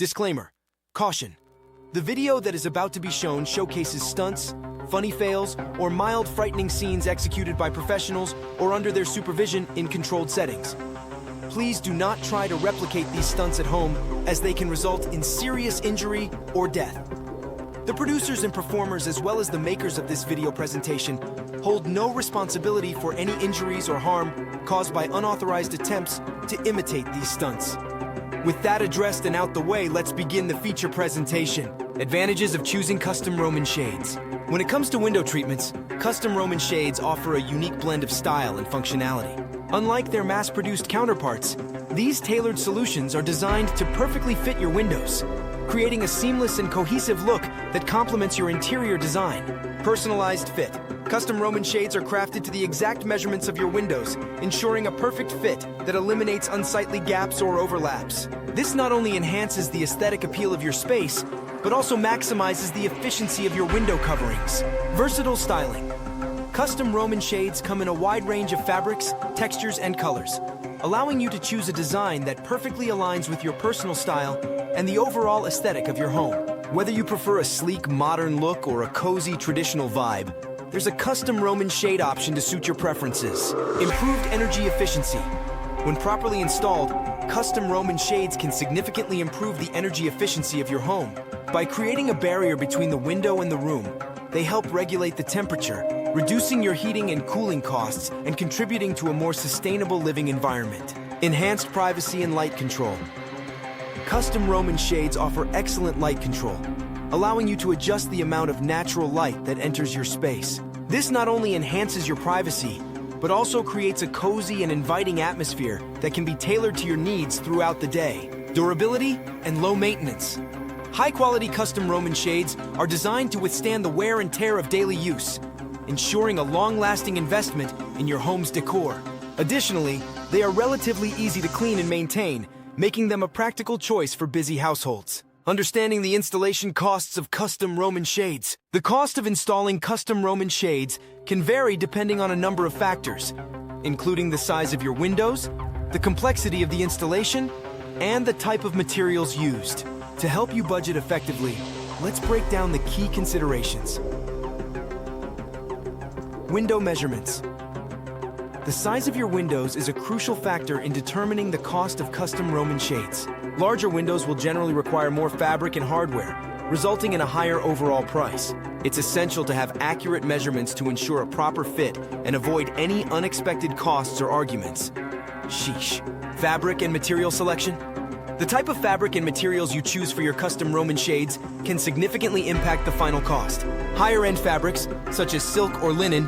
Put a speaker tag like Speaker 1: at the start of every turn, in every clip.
Speaker 1: Disclaimer. Caution. The video that is about to be shown showcases stunts, funny fails, or mild frightening scenes executed by professionals or under their supervision in controlled settings. Please do not try to replicate these stunts at home, as they can result in serious injury or death. The producers and performers, as well as the makers of this video presentation, hold no responsibility for any injuries or harm caused by unauthorized attempts to imitate these stunts. With that addressed and out the way, let's begin the feature presentation. Advantages of choosing custom Roman shades. When it comes to window treatments, custom Roman shades offer a unique blend of style and functionality. Unlike their mass-produced counterparts, these tailored solutions are designed to perfectly fit your windows, creating a seamless and cohesive look that complements your interior design. Personalized fit. Custom Roman shades are crafted to the exact measurements of your windows, ensuring a perfect fit that eliminates unsightly gaps or overlaps. This not only enhances the aesthetic appeal of your space, but also maximizes the efficiency of your window coverings. Versatile styling. Custom Roman shades come in a wide range of fabrics, textures, and colors, allowing you to choose a design that perfectly aligns with your personal style and the overall aesthetic of your home. Whether you prefer a sleek, modern look or a cozy, traditional vibe, there's a custom Roman shade option to suit your preferences. Improved energy efficiency. When properly installed, custom Roman shades can significantly improve the energy efficiency of your home. By creating a barrier between the window and the room, they help regulate the temperature, reducing your heating and cooling costs and contributing to a more sustainable living environment. Enhanced privacy and light control. Custom Roman shades offer excellent light control, allowing you to adjust the amount of natural light that enters your space. This not only enhances your privacy, but also creates a cozy and inviting atmosphere that can be tailored to your needs throughout the day. Durability and low maintenance. High-quality custom Roman shades are designed to withstand the wear and tear of daily use, ensuring a long-lasting investment in your home's decor. Additionally, they are relatively easy to clean and maintain, making them a practical choice for busy households. Understanding the installation costs of custom Roman shades. The cost of installing custom Roman shades can vary depending on a number of factors, including the size of your windows, the complexity of the installation, and the type of materials used. To help you budget effectively, let's break down the key considerations. Window measurements. The size of your windows is a crucial factor in determining the cost of custom Roman shades. Larger windows will generally require more fabric and hardware, resulting in a higher overall price. It's essential to have accurate measurements to ensure a proper fit and avoid any unexpected costs or arguments. Sheesh. Fabric and material selection. The type of fabric and materials you choose for your custom Roman shades can significantly impact the final cost. Higher-end fabrics, such as silk or linen,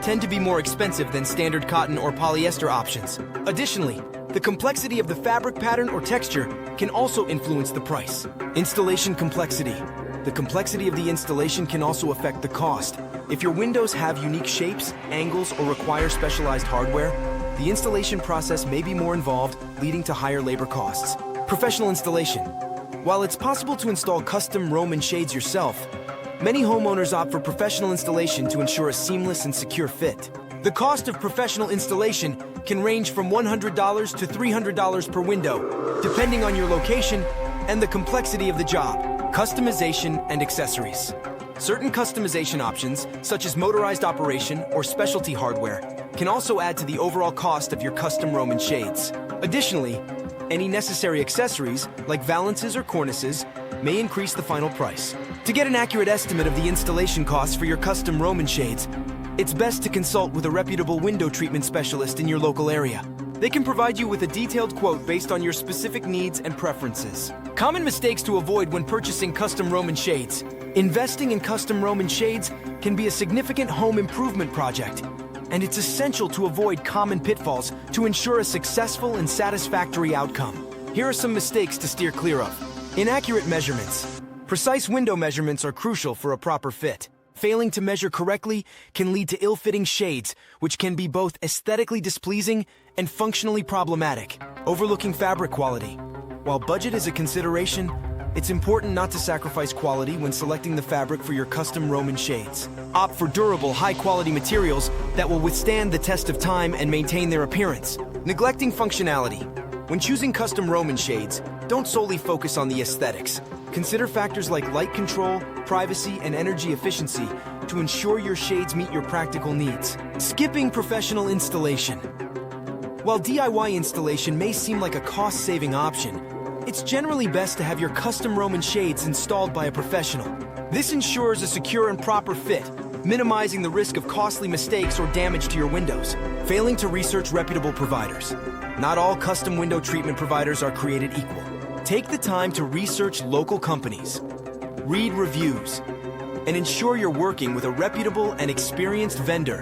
Speaker 1: tend to be more expensive than standard cotton or polyester options. Additionally, the complexity of the fabric pattern or texture can also influence the price. Installation complexity. The complexity of the installation can also affect the cost. If your windows have unique shapes, angles, or require specialized hardware, the installation process may be more involved, leading to higher labor costs. Professional installation. While it's possible to install custom Roman shades yourself, many homeowners opt for professional installation to ensure a seamless and secure fit. The cost of professional installation can range from $100 to $300 per window, depending on your location and the complexity of the job. Customization and accessories. Certain customization options, such as motorized operation or specialty hardware, can also add to the overall cost of your custom Roman shades. Additionally, any necessary accessories, like valances or cornices, may increase the final price. To get an accurate estimate of the installation costs for your custom Roman shades, it's best to consult with a reputable window treatment specialist in your local area. They can provide you with a detailed quote based on your specific needs and preferences. Common mistakes to avoid when purchasing custom Roman shades. Investing in custom Roman shades can be a significant home improvement project, and it's essential to avoid common pitfalls to ensure a successful and satisfactory outcome. Here are some mistakes to steer clear of. Inaccurate measurements. Precise window measurements are crucial for a proper fit. Failing to measure correctly can lead to ill-fitting shades, which can be both aesthetically displeasing and functionally problematic. Overlooking fabric quality. While budget is a consideration, it's important not to sacrifice quality when selecting the fabric for your custom Roman shades. Opt for durable, high-quality materials that will withstand the test of time and maintain their appearance. Neglecting functionality. When choosing custom Roman shades, Don't solely focus on the aesthetics. Consider factors like light control, privacy, and energy efficiency to ensure your shades meet your practical needs. Skipping professional installation. While DIY installation may seem like a cost-saving option, it's generally best to have your custom Roman shades installed by a professional. This ensures a secure and proper fit, minimizing the risk of costly mistakes or damage to your windows. Failing to research reputable providers. Not all custom window treatment providers are created equal. Take the time to research local companies, read reviews, and ensure you're working with a reputable and experienced vendor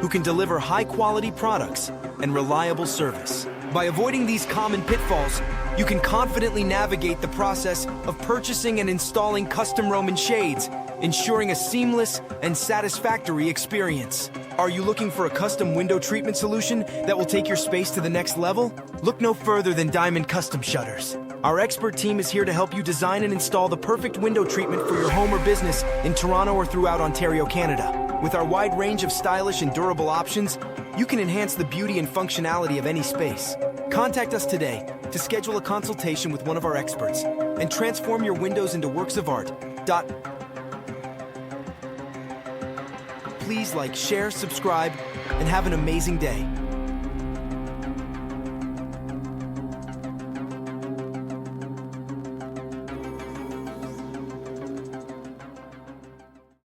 Speaker 1: who can deliver high-quality products and reliable service. By avoiding these common pitfalls, you can confidently navigate the process of purchasing and installing custom Roman shades, ensuring a seamless and satisfactory experience. Are you looking for a custom window treatment solution that will take your space to the next level? Look no further than Diamond Custom Shutters. Our expert team is here to help you design and install the perfect window treatment for your home or business in Toronto or throughout Ontario, Canada. With our wide range of stylish and durable options, you can enhance the beauty and functionality of any space. Contact us today to schedule a consultation with one of our experts and transform your windows into works of art. Please like, share, subscribe, and have an amazing day.